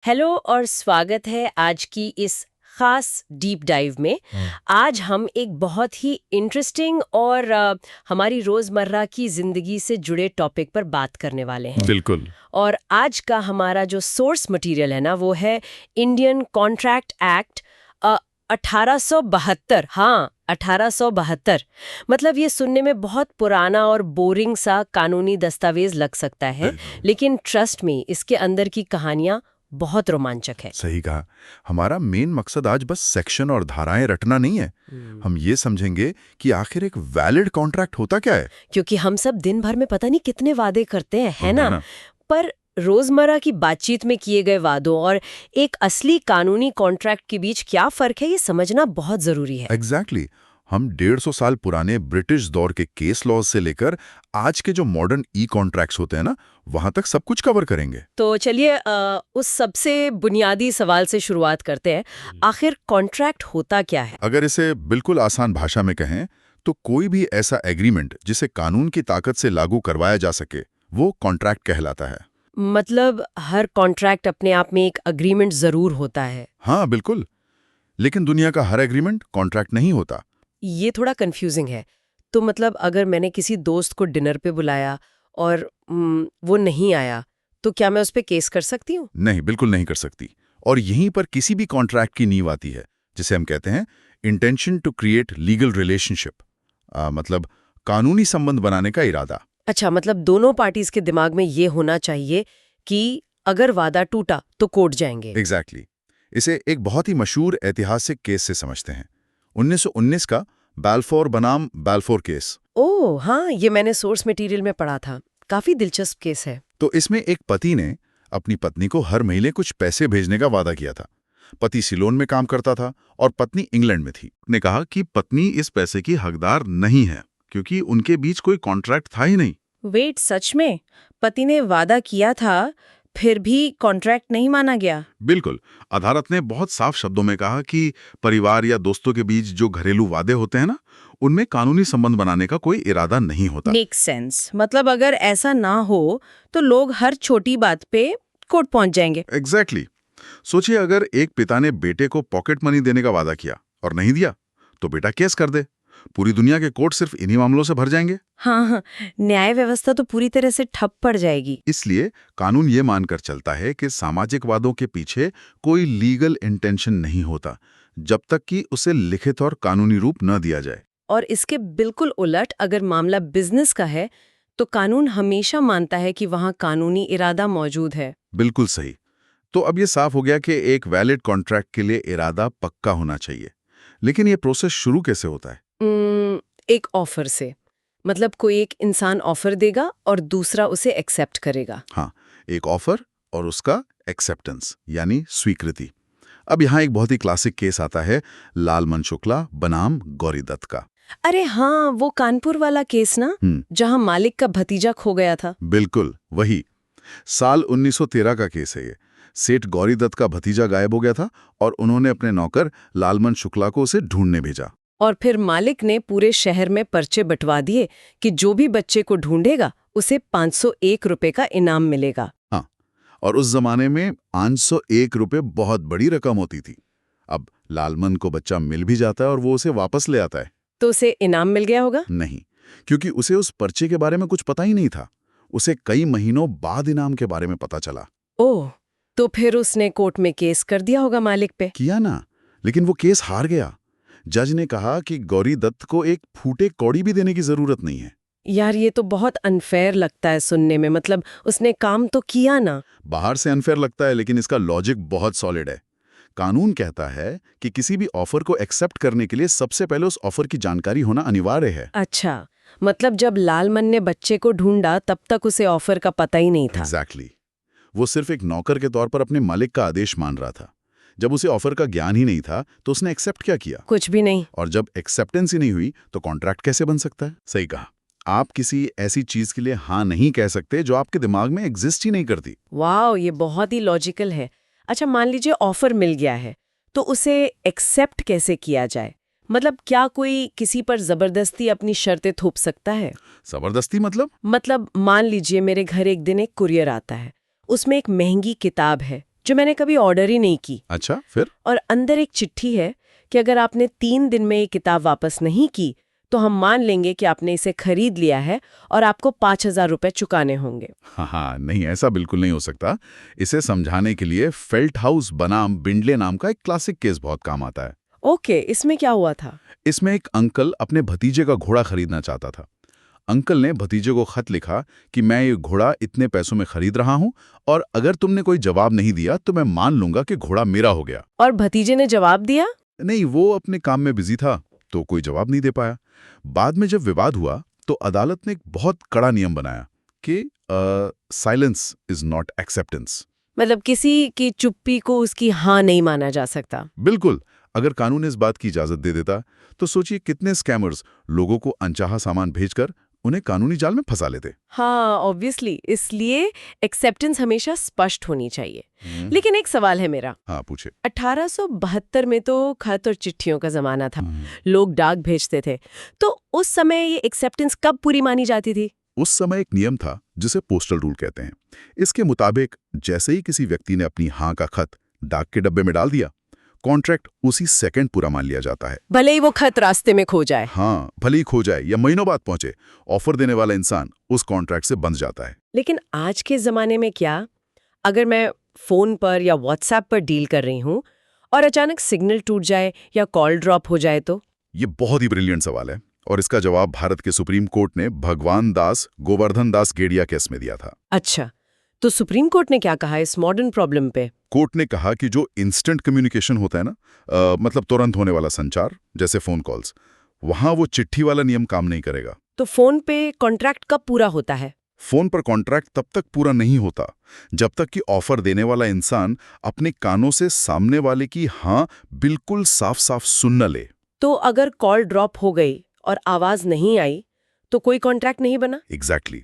Hello और स्वागत है आज की इस खास डीप डाइव में। आज हम एक बहुत ही इंटरेस्टिंग और हमारी रोज़मर्रा की ज़िंदगी से जुड़े टॉपिक पर बात करने वाले हैं। बिल्कुल। और आज का हमारा जो सोर्स मटेरियल है ना वो है इंडियन कॉन्ट्रैक्ट एक्ट 1872। हाँ, 1872। मतलब ये सुनने में बहुत पुराना और बोरिंग सा कानूनी दस्तावेज लग सकता है, लेकिन ट्रस्ट मी, इसके अंदर की कहानियाँ बहुत रोमांचक है। सही कहा। हमारा मेन मकसद आज बस सेक्शन और धाराएं रटना नहीं है। हम ये समझेंगे कि आखिर एक वैलिड कॉन्ट्रैक्ट होता क्या है। क्योंकि हम सब दिन भर में पता नहीं कितने वादे करते हैं, है ना? पर रोजमर्रा की बातचीत में किए गए वादों और एक असली कानूनी कॉन्ट्रैक्ट के बीच क्या फर्क है, ये समझना बहुत जरूरी है। एग्जैक्टली हम 150 साल पुराने ब्रिटिश दौर के केस लॉज से लेकर आज के जो मॉडर्न ई कॉन्ट्रैक्ट्स होते हैं ना, वहां तक सब कुछ कवर करेंगे। तो चलिए उस सबसे बुनियादी सवाल से शुरुआत करते हैं। आखिर कॉन्ट्रैक्ट होता क्या है? अगर इसे बिल्कुल आसान भाषा में कहें तो कोई भी ऐसा एग्रीमेंट जिसे कानून की ताकत से लागू करवाया जा सके, वो कॉन्ट्रैक्ट कहलाता है। मतलब हर कॉन्ट्रैक्ट अपने आप में एक अग्रीमेंट जरूर होता है। हाँ बिल्कुल, लेकिन दुनिया का हर एग्रीमेंट कॉन्ट्रैक्ट नहीं होता। ये थोड़ा कंफ्यूजिंग है। तो मतलब अगर मैंने किसी दोस्त को डिनर पे बुलाया और वो नहीं आया, तो क्या मैं उस पे केस कर सकती हूँ? नहीं, बिल्कुल नहीं कर सकती। और यहीं पर किसी भी कॉन्ट्रैक्ट की नींव आती है, जिसे हम कहते हैं intention to create legal relationship, मतलब कानूनी संबंध बनाने का इरादा। अच्छा, मतलब दोनों पार्टीज के दिमाग में ये होना चाहिए कि अगर वादा टूटा तो कोर्ट जाएंगे। एग्जैक्टली इसे एक बहुत ही मशहूर ऐतिहासिक केस से समझते हैं, 1919 का बाल्फोर बनाम बाल्फोर केस। ओह हाँ, ये मैंने सोर्स मटेरियल में पढ़ा था। काफी दिलचस्प केस है। तो इसमें एक पति ने अपनी पत्नी को हर महीने कुछ पैसे भेजने का वादा किया था। पति सिलोन में काम करता था और पत्नी इंग्लैंड में थी। ने कहा कि पत्नी इस पैसे की हकदार नहीं है क्योंकि उनके बीच कोई कॉन्ट्रैक्ट था ही नहीं। वेट, सच में? पति ने वादा किया था, फिर भी कॉन्ट्रैक्ट नहीं माना गया? बिल्कुल। अदालत ने बहुत साफ शब्दों में कहा कि परिवार या दोस्तों के बीच जो घरेलू वादे होते हैं ना, उनमें कानूनी संबंध बनाने का कोई इरादा नहीं होता। Make sense. मतलब अगर ऐसा ना हो तो लोग हर छोटी बात पे कोर्ट पहुंच जाएंगे। एग्जैक्टली सोचिए, अगर एक पिता ने बेटे को पॉकेट मनी देने का वादा किया और नहीं दिया, तो बेटा केस कर दे। पूरी दुनिया के कोर्ट सिर्फ इन्हीं मामलों से भर जाएंगे। हाँ हाँ, न्याय व्यवस्था तो पूरी तरह से ठप पड़ जाएगी। इसलिए कानून ये मानकर चलता है कि सामाजिक वादों के पीछे कोई लीगल इंटेंशन नहीं होता, जब तक कि उसे लिखित और कानूनी रूप न दिया जाए। और इसके बिल्कुल उलट अगर मामला बिजनेस का है, तो कानून हमेशा मानता है कि वहाँ कानूनी इरादा मौजूद है। बिल्कुल सही। तो अब ये साफ हो गया कि एक वैलिड कॉन्ट्रैक्ट के लिए इरादा पक्का होना चाहिए। लेकिन ये प्रोसेस शुरू कैसे होता है? एक ऑफर से। मतलब कोई एक इंसान ऑफर देगा और दूसरा उसे एक्सेप्ट करेगा। हाँ, एक ऑफर और उसका एक्सेप्टेंस यानी स्वीकृति। अब यहाँ एक बहुत ही क्लासिक केस आता है, लालमन शुक्ला बनाम गौरी दत्त का। अरे हाँ, वो कानपुर वाला केस ना, जहाँ मालिक का भतीजा खो गया था। बिल्कुल वही। साल 1913 का केस है ये। सेठ गौरी दत्त का भतीजा गायब हो गया था और उन्होंने अपने नौकर लालमन शुक्ला को उसे ढूंढने भेजा। और फिर मालिक ने पूरे शहर में पर्चे बंटवा दिए कि जो भी बच्चे को ढूंढेगा उसे 501 रुपए का इनाम मिलेगा। हाँ, और उस जमाने में 501 रुपए बहुत बड़ी रकम होती थी। अब लालमन को बच्चा मिल भी जाता है और वो उसे वापस ले आता है। तो उसे इनाम मिल गया होगा? नहीं, क्योंकि उसे उस पर्चे के बारे में कुछ पता ही नहीं था। उसे कई महीनों बाद इनाम के बारे में पता चला। ओह, तो फिर उसने कोर्ट में केस कर दिया होगा मालिक पे। किया ना, लेकिन वो केस हार गया। जज ने कहा कि गौरी दत्त को एक फूटे कौड़ी भी देने की जरूरत नहीं है। यार, ये तो बहुत अनफेयर लगता है सुनने में। मतलब उसने काम तो किया ना। बाहर से अनफेयर लगता है, लेकिन इसका लॉजिक बहुत सॉलिड है। कानून कहता है कि किसी भी ऑफर को एक्सेप्ट करने के लिए सबसे पहले उस ऑफर की जानकारी होना अनिवार्य है। अच्छा, मतलब जब लालमन ने बच्चे को ढूंढा तब तक उसे ऑफर का पता ही नहीं था। एग्जैक्टली वो सिर्फ एक नौकर के तौर पर अपने मालिक का आदेश मान रहा था। जब उसे ऑफर का ज्ञान ही नहीं था तो उसने एक्सेप्ट क्या किया? कुछ भी नहीं। और जब एक्सेप्टेंस ही नहीं हुई तो कॉन्ट्रैक्ट कैसे बन सकता है? सही कहा। आप किसी ऐसी चीज के लिए हाँ नहीं कह सकते जो आपके दिमाग में एग्जिस्ट ही नहीं करती। वाह, ये बहुत ही लॉजिकल है। अच्छा, मान लीजिए ऑफर मिल गया है, तो उसे एक्सेप्ट कैसे किया जाए? मतलब क्या कोई किसी पर जबरदस्ती अपनी शर्तें थोप सकता है? जबरदस्ती मतलब? मतलब मान लीजिए मेरे घर एक दिन एक कुरियर आता है, उसमें एक महंगी किताब है जो मैंने कभी ऑर्डर ही नहीं की। अच्छा, फिर? और अंदर एक चिट्ठी है कि अगर आपने 3 दिन में ये किताब वापस नहीं की तो हम मान लेंगे कि आपने इसे खरीद लिया है और आपको 5,000 रुपए चुकाने होंगे। हाँ, नहीं, ऐसा बिल्कुल नहीं हो सकता। इसे समझाने के लिए फेल्ट हाउस बनाम बिंडले नाम का एक क्लासिक केस बहुत काम आता है। ओके, इसमें क्या हुआ था? इसमें एक अंकल अपने भतीजे का घोड़ा खरीदना चाहता था। अंकल ने भतीजे को खत लिखा कि मैं ये घोड़ा इतने पैसों में खरीद रहा हूं और अगर तुमने कोई जवाब नहीं दिया तो मैं मान लूंगा कि घोड़ा मेरा हो गया। और भतीजे ने जवाब दिया? नहीं, वो अपने काम में बिजी था तो कोई जवाब नहीं दे पाया। बाद में जब विवाद हुआ तो अदालत ने एक बहुत कड़ा नियम बनाया कि साइलेंस इज नॉट एक्सेप्टेंस। मतलब किसी की चुप्पी को उसकी हाँ नहीं माना जा सकता। बिल्कुल। अगर कानून इस बात की इजाजत दे देता तो सोचिए कितने स्कैमर्स लोगों को अनचाहा सामान भेजकर उन्हें कानूनी जाल में फंसा लेते। हाँ, ऑब्वियसली। इसलिए एक्सेप्टेंस हमेशा स्पष्ट होनी चाहिए। लेकिन एक सवाल है मेरा। हाँ, पूछे। 1872 में तो खत और चिट्ठियों का जमाना था। लोग डाक भेजते थे। तो उस समय ये एक्सेप्टेंस कब पूरी मानी जाती थी? उस समय एक नियम था जिसे पोस्टल रूल कहते हैं। इसके मुताबिक जैसे ही किसी व्यक्ति ने अपनी हाँ का खत डाक के डब्बे में डाल दिया, कॉन्ट्रैक्ट उसी सेकंड पूरा मान लिया जाता है। भले ही वो खत रास्ते में खो जाए। हाँ, भले ही खो जाए या महीनों बाद पहुंचे, ऑफर देने वाला इंसान उस कॉन्ट्रैक्ट से बंध जाता है। लेकिन आज के जमाने में क्या, अगर मैं फोन पर या व्हाट्सएप पर डील कर रही हूँ और अचानक सिग्नल टूट जाए या कॉल ड्रॉप हो जाए तो? ये बहुत ही ब्रिलियंट सवाल है और इसका जवाब भारत के सुप्रीम कोर्ट ने भगवान दास गोवर्धन दास गेडिया केस में दिया था। अच्छा, तो सुप्रीम कोर्ट ने क्या कहा इस मॉडर्न प्रॉब्लम पे? कोर्ट ने कहा कि जो इंस्टेंट कम्युनिकेशन होता है ना, मतलब तुरंत होने वाला संचार, जैसे फोन कॉल्स, वहां वो चिट्ठी वाला नियम काम नहीं करेगा। तो फोन पे कॉन्ट्रैक्ट कब पूरा होता है? फोन पर कॉन्ट्रैक्ट तब तक पूरा नहीं होता जब तक कि ऑफर देने वाला इंसान अपने कानों से सामने वाले की हाँ बिल्कुल साफ साफ सुन न ले। तो अगर कॉल ड्रॉप हो गई और आवाज नहीं आई तो कोई कॉन्ट्रैक्ट नहीं बना? एग्जैक्टली।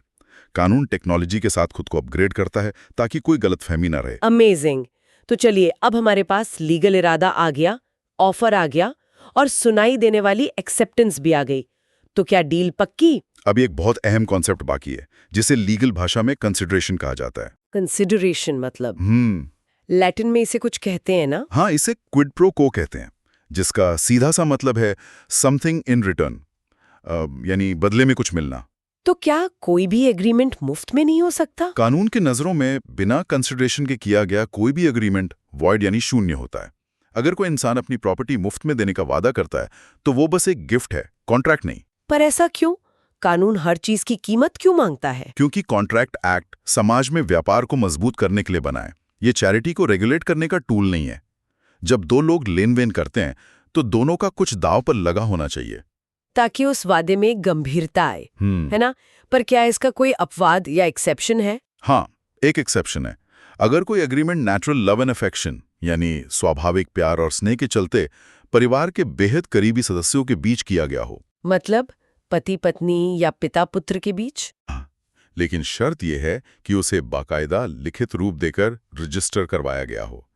कानून टेक्नोलॉजी के साथ खुद को अपग्रेड करता है ताकि कोई गलतफहमी ना रहे। अमेजिंग। तो चलिए, अब हमारे पास लीगल इरादा आ गया, ऑफर आ गया और सुनाई देने वाली एक्सेप्टेंस भी आ गई। तो क्या डील पक्की? अभी एक बहुत अहम कॉन्सेप्ट बाकी है जिसे लीगल भाषा में कंसिडरेशन कहा जाता है। कंसिडरेशन मतलब? लैटिन में इसे कुछ कहते हैं ना? हाँ, इसे क्विड प्रो को कहते हैं, जिसका सीधा सा मतलब है समथिंग इन रिटर्न, यानी बदले में कुछ मिलना। तो क्या कोई भी एग्रीमेंट मुफ्त में नहीं हो सकता? कानून की नजरों में बिना कंसिडरेशन के किया गया कोई भी एग्रीमेंट वॉइड यानी शून्य होता है। अगर कोई इंसान अपनी प्रॉपर्टी मुफ्त में देने का वादा करता है तो वो बस एक गिफ्ट है, कॉन्ट्रैक्ट नहीं। पर ऐसा क्यों? कानून हर चीज की कीमत क्यों मांगता है? क्योंकि कॉन्ट्रैक्ट एक्ट समाज में व्यापार को मजबूत करने के लिए बना है। ये चैरिटी को रेगुलेट करने का टूल नहीं है। जब दो लोग लेन देन करते हैं तो दोनों का कुछ दांव पर लगा होना चाहिए ताकि उस वादे में गंभीरता आए, है ना? पर क्या इसका कोई अपवाद या एक्सेप्शन है? हाँ, एक एक्सेप्शन है। अगर कोई agreement natural love and affection यानी स्वाभाविक प्यार और स्नेह के चलते परिवार के बेहद करीबी सदस्यों के बीच किया गया हो। मतलब पति पत्नी या पिता पुत्र के बीच? हाँ, लेकिन शर्त यह है कि उसे बाकायदा लिखित रूप देकर रजिस्टर करवाया गया हो।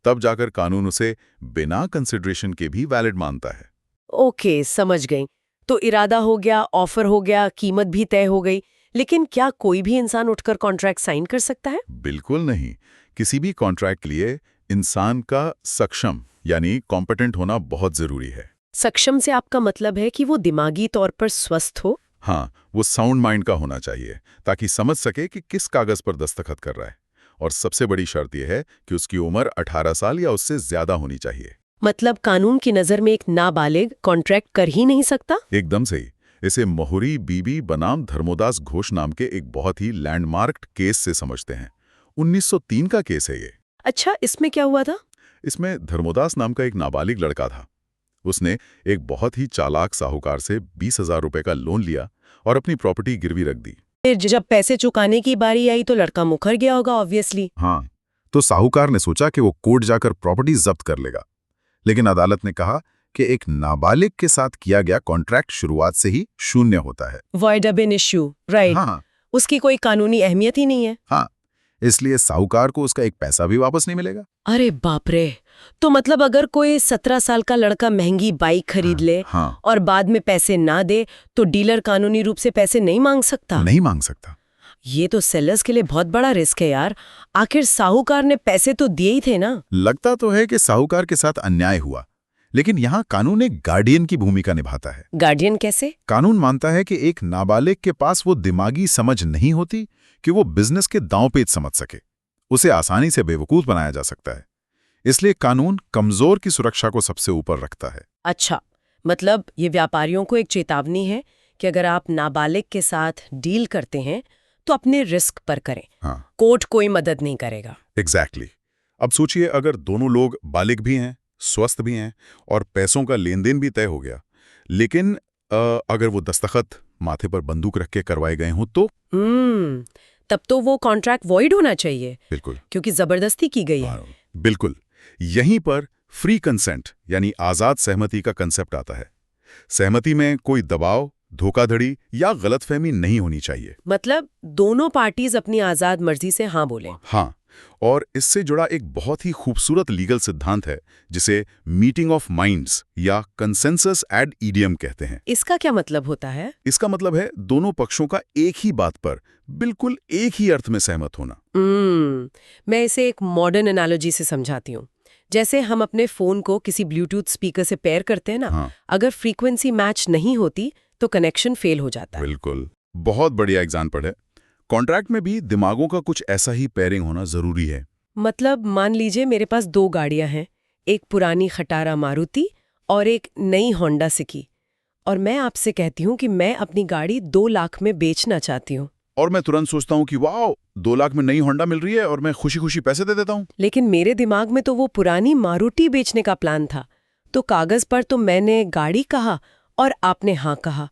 तब जाकर कानून उसे बिना कंसिडरेशन के भी वैलिड मानता है। ओके, समझ गई। तो इरादा हो गया, ऑफर हो गया, कीमत भी तय हो गई, लेकिन क्या कोई भी इंसान उठकर कॉन्ट्रैक्ट साइन कर सकता है? बिल्कुल नहीं। किसी भी कॉन्ट्रैक्ट के लिए इंसान का सक्षम यानी कॉम्पिटेंट होना बहुत जरूरी है। सक्षम से आपका मतलब है कि वो दिमागी तौर पर स्वस्थ हो? हाँ, वो साउंड माइंड का होना चाहिए ताकि समझ सके कि किस कागज पर दस्तखत कर रहा है। और सबसे बड़ी शर्त यह है कि उसकी उम्र 18 साल या उससे ज्यादा होनी चाहिए। मतलब कानून की नजर में एक नाबालिग कॉन्ट्रैक्ट कर ही नहीं सकता? एकदम सही। इसे मोहरी बीबी बनाम धर्मोदास घोष नाम के एक बहुत ही लैंडमार्क्ड केस से समझते हैं। 1903 का केस है ये। अच्छा, इसमें क्या हुआ था? इसमें धर्मोदास नाम का एक नाबालिग लड़का था। उसने एक बहुत ही चालाक साहूकार से 20,000 रुपए का लोन लिया और अपनी प्रॉपर्टी गिरवी रख दी। फिर जब पैसे चुकाने की बारी आई तो लड़का मुकर गया होगा ऑब्वियसली। हाँ, तो साहूकार ने सोचा कि वो कोर्ट जाकर प्रॉपर्टी जब्त कर लेगा, लेकिन अदालत ने कहा कि एक नाबालिग के साथ किया गया कॉन्ट्रैक्ट शुरुआत से ही शून्य होता है। वॉइड अब एन इश्यू, राइट? हाँ, उसकी कोई कानूनी अहमियत ही नहीं है। हाँ, इसलिए साहूकार को उसका एक पैसा भी वापस नहीं मिलेगा। अरे बाप रे! तो मतलब अगर कोई 17 साल का लड़का महंगी बाइक खरीद ले हाँ, और बाद में पैसे ना दे तो डीलर कानूनी रूप से पैसे नहीं मांग सकता? नहीं मांग सकता। ये तो सेलर्स के लिए बहुत बड़ा रिस्क है यार। आखिर साहूकार ने पैसे तो दिए ही थे ना। लगता तो है कि साहूकार के साथ अन्याय हुआ, लेकिन यहाँ कानून एक गार्डियन की भूमिका निभाता है। गार्डियन कैसे? कानून मानता है कि एक नाबालिग के पास वो दिमागी समझ नहीं होती कि वो बिजनेस के दांव-पेच समझ सके। उसे आसानी से बेवकूफ बनाया जा सकता है। इसलिए कानून कमजोर की सुरक्षा को सबसे ऊपर रखता है। अच्छा, मतलब ये व्यापारियों को एक चेतावनी है कि अगर आप नाबालिग के साथ डील करते हैं तो अपने रिस्क पर करें। हाँ, कोर्ट कोई मदद नहीं करेगा। एग्जैक्टली। अब सोचिए, अगर दोनों लोग बालिग भी हैं, स्वस्थ भी हैं और पैसों का लेन देन भी तय हो गया, लेकिन अगर वो दस्तखत माथे पर बंदूक रख के करवाए गए हों तो? तब तो वो कॉन्ट्रैक्ट वॉइड होना चाहिए। बिल्कुल, क्योंकि जबरदस्ती की गई है। बिल्कुल। यहीं पर फ्री कंसेंट यानी आजाद सहमति का कंसेप्ट आता है। सहमति में कोई दबाव, धोखाधड़ी या गलतफहमी नहीं होनी चाहिए। मतलब दोनों पार्टीज अपनी आजाद मर्जी से हाँ बोलें। हाँ, और इससे जुड़ा एक बहुत ही खूबसूरत लीगल सिद्धांत है जिसे मीटिंग ऑफ माइंड्स या कंसेंसस एड इडियम कहते हैं। इसका क्या मतलब होता है? इसका मतलब है दोनों पक्षों का एक ही बात पर बिल्कुल एक ही अर्थ में सहमत होना। मैं इसे एक मॉडर्न एनालॉजी से समझाती हूँ। जैसे हम अपने फोन को किसी ब्लूटूथ स्पीकर से पेयर करते हैं ना। हाँ, अगर फ्रीक्वेंसी मैच नहीं होती तो कनेक्शन फेल हो जाता है। बिल्कुल, बहुत बढ़िया एग्जाम्पल है। कॉन्ट्रैक्ट में भी दिमागों का कुछ ऐसा ही पेयरिंग होना जरूरी है। मतलब मान लीजिए मेरे पास 2 गाड़ियां हैं, एक पुरानी खटारा मारुति और एक नई होंडा सिटी, और मैं आपसे कहती हूँ कि मैं अपनी गाड़ी 2 लाख में बेचना चाहती हूँ। और मैं तुरंत सोचता हूँ कि वाह, 2 लाख में नई होंडा मिल रही है और मैं खुशी खुशी पैसे दे देता हूँ। लेकिन मेरे दिमाग में तो वो पुरानी मारुति बेचने का प्लान था। तो कागज पर तो मैंने गाड़ी कहा और आपने हाँ कहा,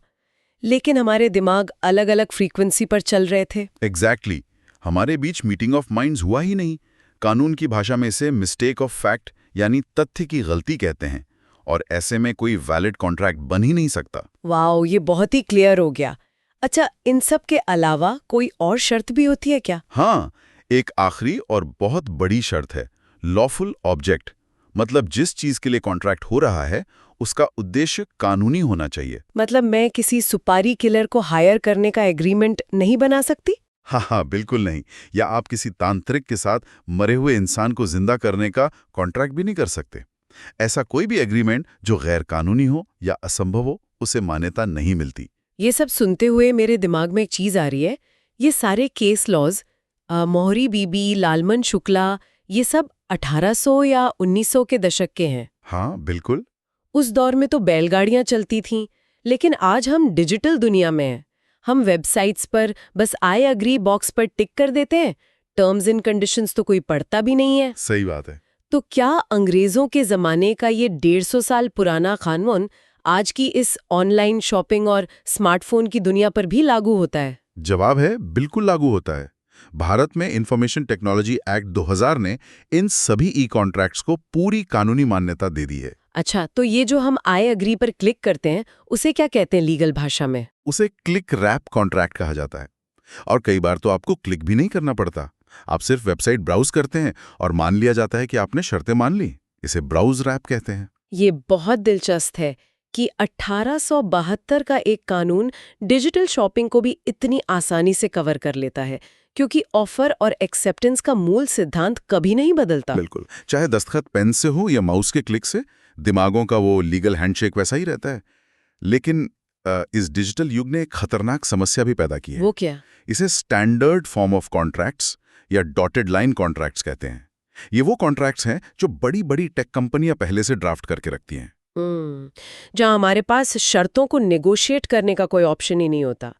लेकिन हमारे दिमाग अलग अलग फ्रीक्वेंसी पर चल रहे थे। एग्जैक्टली, हमारे बीच मीटिंग ऑफ माइंड्स हुआ ही नहीं। कानून की भाषा में इसे मिस्टेक ऑफ फैक्ट यानी तथ्य की गलती कहते हैं, और ऐसे में कोई वैलिड कॉन्ट्रैक्ट बन ही नहीं सकता। वाओ, ये बहुत ही क्लियर हो गया। अच्छा, इन सब के अलावा कोई और शर्त भी होती है क्या? हाँ, एक आखिरी और बहुत बड़ी शर्त है, लॉफुल ऑब्जेक्ट। मतलब जिस चीज के लिए कॉन्ट्रैक्ट हो रहा है उसका उद्देश्य कानूनी होना चाहिए। मतलब मैं किसी सुपारी किलर को हायर करने का एग्रीमेंट नहीं बना सकती? हाँ, बिल्कुल नहीं। या आप किसी तांत्रिक के साथ मरे हुए इंसान को जिंदा करने का कॉन्ट्रैक्ट भी नहीं कर सकते। ऐसा कोई भी एग्रीमेंट जो गैर कानूनी हो या असंभव हो, उसे मान्यता नहीं मिलती। ये सब सुनते हुए मेरे दिमाग में एक चीज आ रही है। ये सारे केस लॉज, मोहरी बीबी, लालमन शुक्ला, ये सब 1800 या 1900 के दशक के हैं। हाँ, बिल्कुल। उस दौर में तो बैलगाड़ियां चलती थीं, लेकिन आज हम डिजिटल दुनिया में हैं। हम वेबसाइट्स पर बस आई एग्री बॉक्स पर टिक कर देते हैं। टर्म्स एंड कंडीशंस तो कोई पढ़ता भी नहीं है। सही बात है। तो क्या अंग्रेजों के जमाने का ये 150 साल पुराना कानून आज की इस ऑनलाइन शॉपिंग और स्मार्टफोन की दुनिया पर भी लागू होता है? जवाब है, बिल्कुल लागू होता है। भारत में इंफॉर्मेशन टेक्नोलॉजी एक्ट 2000 ने इन सभी ई कॉन्ट्रैक्ट्स को पूरी कानूनी मान्यता दे दी है। अच्छा, तो ये जो हम आई एग्री पर क्लिक करते हैं, उसे क्या कहते हैं लीगल भाषा में? उसे क्लिक रैप कॉन्ट्रैक्ट कहा जाता है। और कई बार तो आपको क्लिक भी नहीं करना पड़ता। आप सिर्फ वेबसाइट ब्राउज करते हैं और मान लिया जाता है कि आपने शर्तें मान ली। इसे ब्राउज रैप कहते हैं। ये बहुत दिलचस्प है कि 1872 का एक कानून डिजिटल शॉपिंग को भी इतनी आसानी से कवर कर लेता है, क्योंकि ऑफर और एक्सेप्टेंस का मूल सिद्धांत कभी नहीं बदलता। बिल्कुल, चाहे दस्तखत पेन से हो या माउस के क्लिक से, दिमागों का वो लीगल हैंडशेक वैसा ही रहता है। लेकिन इस डिजिटल युग ने एक खतरनाक समस्या भी पैदा की है। वो क्या? इसे स्टैंडर्ड फॉर्म ऑफ कॉन्ट्रैक्ट्स या डॉटेड लाइन कॉन्ट्रैक्ट्स कहते हैं। ये वो कॉन्ट्रैक्ट्स हैं जो बड़ी बड़ी टेक कंपनियां पहले से ड्राफ्ट करके रखती हैं। जहां हमारे पास शर्तों को नेगोशिएट करने का कोई ऑप्शन ही नहीं होता।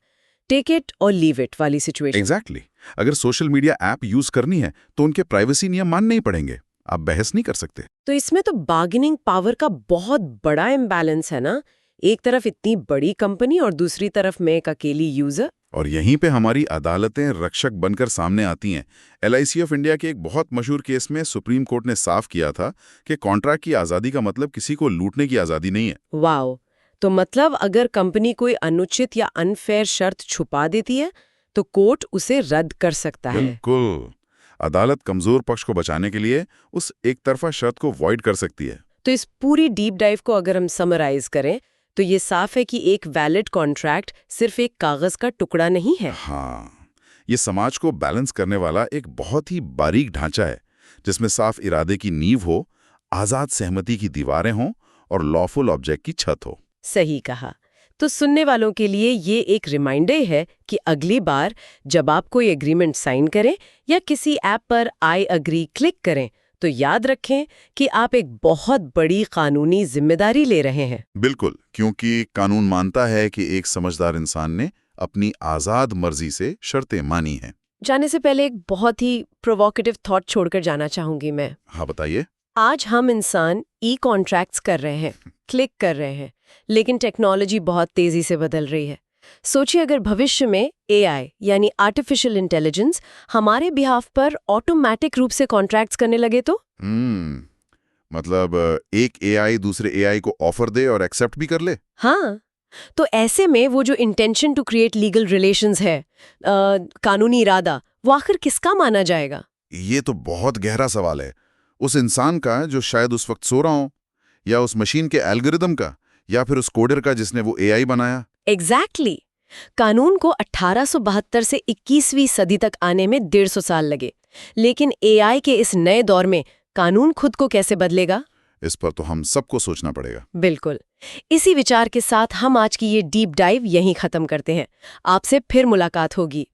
टेक इट और लीव इट वाली सिचुएशन। एग्जैक्टली। अगर सोशल मीडिया ऐप यूज करनी है तो उनके प्राइवेसी नियम मानने ही पड़ेंगे। आप बहस नहीं कर सकते। तो इसमें तो बार्गेनिंग पावर का बहुत बड़ा इम्बैलेंस है ना। एक तरफ इतनी बड़ी कंपनी और दूसरी तरफ मैं एक अकेली यूजर। और यहीं पे हमारी अदालतें रक्षक बनकर सामने आती हैं। LIC ऑफ इंडिया के एक बहुत मशहूर केस में सुप्रीम कोर्ट ने साफ किया था कि कॉन्ट्रैक्ट की आज़ादी का मतलब किसी को लूटने की आज़ादी नहीं है। वाओ, तो मतलब अगर कंपनी कोई अनुचित या अनफेयर शर्त छुपा देती है तो कोर्ट उसे रद्द कर सकता है। बिल्कुल, अदालत कमजोर पक्ष को बचाने के लिए उस एक तरफा शर्त को वॉइड कर सकती है। तो इस पूरी डीप डाइव को अगर हम समराइज करें तो ये साफ है कि एक वैलिड कॉन्ट्रैक्ट सिर्फ एक कागज का टुकड़ा नहीं है। हाँ, ये समाज को बैलेंस करने वाला एक बहुत ही बारीक ढांचा है, जिसमें साफ इरादे की नींव हो, आजाद सहमति की दीवारें हों और लॉफुल ऑब्जेक्ट की छत हो। सही कहा। तो सुनने वालों के लिए ये एक रिमाइंडर है कि अगली बार जब आप कोई एग्रीमेंट साइन करें या किसी ऐप पर आई अग्री क्लिक करें, तो याद रखें कि आप एक बहुत बड़ी कानूनी जिम्मेदारी ले रहे हैं। बिल्कुल, क्योंकि कानून मानता है कि एक समझदार इंसान ने अपनी आजाद मर्जी से शर्तें मानी हैं। जाने से पहले एक बहुत ही प्रोवोकेटिव थॉट छोड़कर जाना चाहूंगी मैं। हाँ, बताइए। आज हम इंसान ई कॉन्ट्रैक्ट्स कर रहे हैं, क्लिक कर रहे हैं, लेकिन टेक्नोलॉजी बहुत तेजी से बदल रही है। सोचिए अगर भविष्य में एआई यानी आर्टिफिशियल इंटेलिजेंस हमारे बिहाफ पर ऑटोमेटिक रूप से कॉन्ट्रैक्ट्स करने लगे तो? मतलब एक एआई दूसरे एआई को ऑफर दे और एक्सेप्ट भी कर ले? हाँ, तो ऐसे में वो जो intention to create legal relations है, कानूनी इरादा, वो आखिर किसका माना जाएगा? ये तो बहुत गहरा सवाल है। उस इंसान का जो शायद उस वक्त सो रहा हो, या उस मशीन के एल्गोरिदम का, या फिर उस कोडर का जिसने वो एआई बनाया? एग्जैक्टली। कानून को 1872 से 21वीं सदी तक आने में 150 साल लगे, लेकिन एआई के इस नए दौर में कानून खुद को कैसे बदलेगा? इस पर तो हम सबको सोचना पड़ेगा। बिल्कुल। इसी विचार के साथ हम आज की ये डीप डाइव यहीं खत्म करते हैं। आपसे फिर मुलाकात होगी।